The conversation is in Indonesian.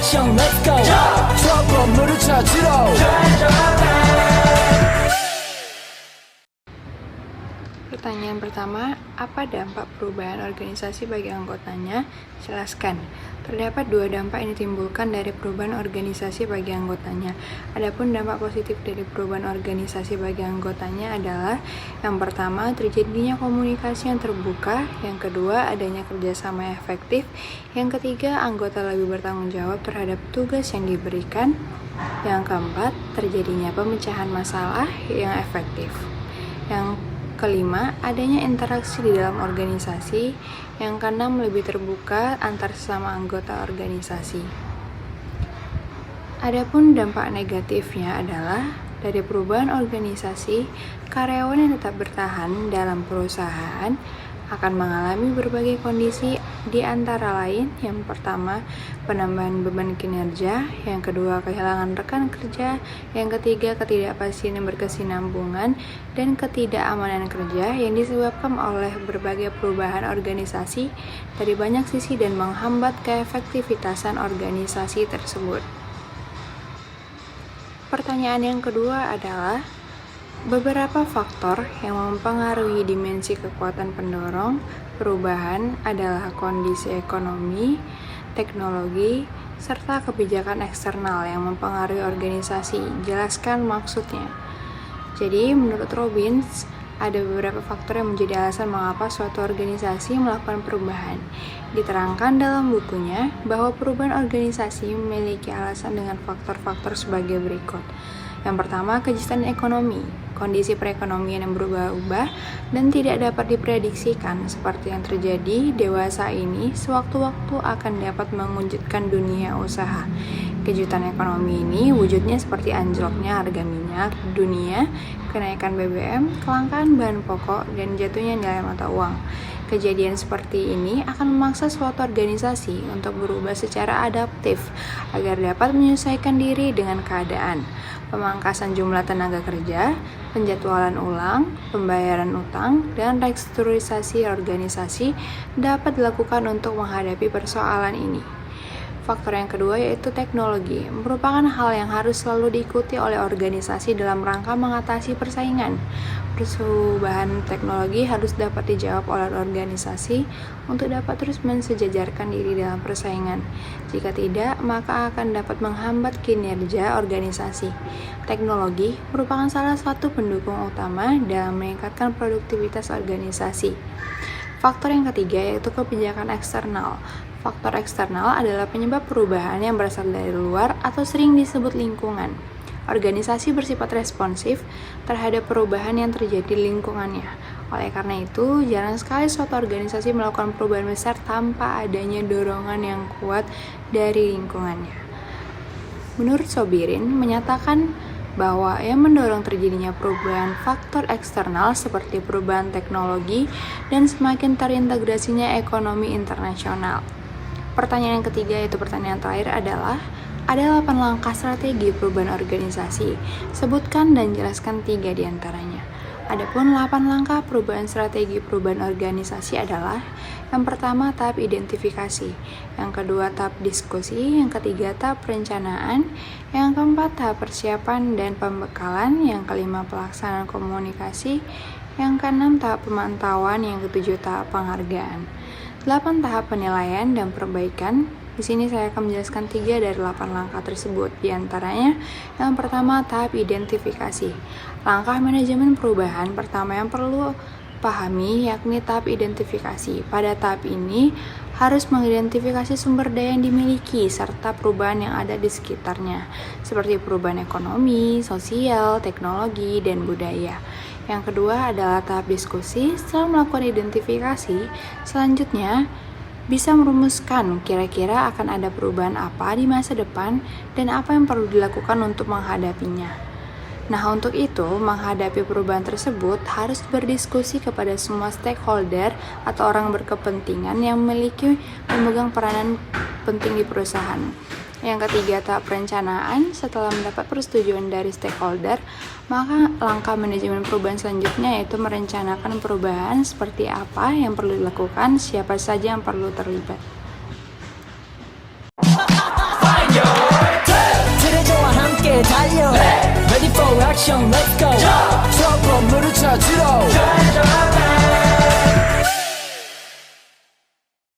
action, let's go. trouble 찾으러 Pertanyaan pertama, apa dampak perubahan organisasi bagi anggotanya? Jelaskan. Terdapat dua dampak yang ditimbulkan dari perubahan organisasi bagi anggotanya. Adapun dampak positif dari perubahan organisasi bagi anggotanya adalah yang pertama, terjadinya komunikasi yang terbuka, yang kedua, adanya kerjasama yang efektif, yang ketiga, anggota lebih bertanggung jawab terhadap tugas yang diberikan, yang keempat, terjadinya pemecahan masalah yang efektif. Yang kelima, adanya interaksi di dalam organisasi. Yang keenam, lebih terbuka antar sesama anggota organisasi. Adapun dampak negatifnya adalah dari perubahan organisasi, karyawan yang tetap bertahan dalam perusahaan akan mengalami berbagai kondisi, di antara lain yang pertama, penambahan beban kinerja, yang kedua, kehilangan rekan kerja, yang ketiga, ketidakpastian yang berkesinambungan, dan ketidakamanan kerja yang disebabkan oleh berbagai perubahan organisasi dari banyak sisi dan menghambat keefektivitasan organisasi tersebut. Pertanyaan yang kedua adalah, beberapa faktor yang mempengaruhi dimensi kekuatan pendorong perubahan adalah kondisi ekonomi, teknologi, serta kebijakan eksternal yang mempengaruhi organisasi. Jelaskan maksudnya. Jadi, menurut Robbins, ada beberapa faktor yang menjadi alasan mengapa suatu organisasi melakukan perubahan. Diterangkan dalam bukunya bahwa perubahan organisasi memiliki alasan dengan faktor-faktor sebagai berikut. Yang pertama, kejutan ekonomi. Kondisi perekonomian yang berubah-ubah dan tidak dapat diprediksikan seperti yang terjadi dewasa ini sewaktu-waktu akan dapat mewujudkan dunia usaha. Kejutan ekonomi ini wujudnya seperti anjloknya harga minyak dunia, kenaikan BBM, kelangkaan bahan pokok, dan jatuhnya nilai mata uang. Kejadian seperti ini akan memaksa suatu organisasi untuk berubah secara adaptif agar dapat menyesuaikan diri dengan keadaan. Pemangkasan jumlah tenaga kerja, penjadwalan ulang, pembayaran utang, dan restrukturisasi organisasi dapat dilakukan untuk menghadapi persoalan ini. Faktor yang kedua yaitu teknologi, merupakan hal yang harus selalu diikuti oleh organisasi dalam rangka mengatasi persaingan. Perubahan teknologi harus dapat dijawab oleh organisasi untuk dapat terus mensejajarkan diri dalam persaingan. Jika tidak, maka akan dapat menghambat kinerja organisasi. Teknologi merupakan salah satu pendukung utama dalam meningkatkan produktivitas organisasi. Faktor yang ketiga yaitu kebijakan eksternal. Faktor eksternal adalah penyebab perubahan yang berasal dari luar atau sering disebut lingkungan. Organisasi bersifat responsif terhadap perubahan yang terjadi di lingkungannya. Oleh karena itu, jarang sekali suatu organisasi melakukan perubahan besar tanpa adanya dorongan yang kuat dari lingkungannya. Menurut Sobirin, menyatakan bahwa yang mendorong terjadinya perubahan faktor eksternal seperti perubahan teknologi dan semakin terintegrasinya ekonomi internasional. Pertanyaan yang ketiga yaitu pertanyaan terakhir adalah, ada 8 langkah strategi perubahan organisasi. Sebutkan dan jelaskan 3 diantaranya. Adapun 8 langkah perubahan strategi perubahan organisasi adalah, yang pertama tahap identifikasi, yang kedua tahap diskusi, yang ketiga tahap perencanaan, yang keempat tahap persiapan dan pembekalan, yang kelima pelaksanaan komunikasi, yang keenam tahap pemantauan, yang ketujuh tahap penghargaan. 8 tahap penilaian dan perbaikan. Di sini saya akan menjelaskan 3 dari 8 langkah tersebut. Di antaranya, yang pertama tahap identifikasi. Langkah manajemen perubahan pertama yang perlu pahami yakni tahap identifikasi. Pada tahap ini harus mengidentifikasi sumber daya yang dimiliki serta perubahan yang ada di sekitarnya, seperti perubahan ekonomi, sosial, teknologi, dan budaya. Yang kedua adalah tahap diskusi. Setelah melakukan identifikasi, selanjutnya bisa merumuskan kira-kira akan ada perubahan apa di masa depan dan apa yang perlu dilakukan untuk menghadapinya. Nah, untuk itu, menghadapi perubahan tersebut harus berdiskusi kepada semua stakeholder atau orang berkepentingan yang memegang peranan penting di perusahaan. Yang ketiga, tahap perencanaan. Setelah mendapat persetujuan dari stakeholder, maka langkah manajemen perubahan selanjutnya yaitu merencanakan perubahan seperti apa yang perlu dilakukan, siapa saja yang perlu terlibat. mission, let's go.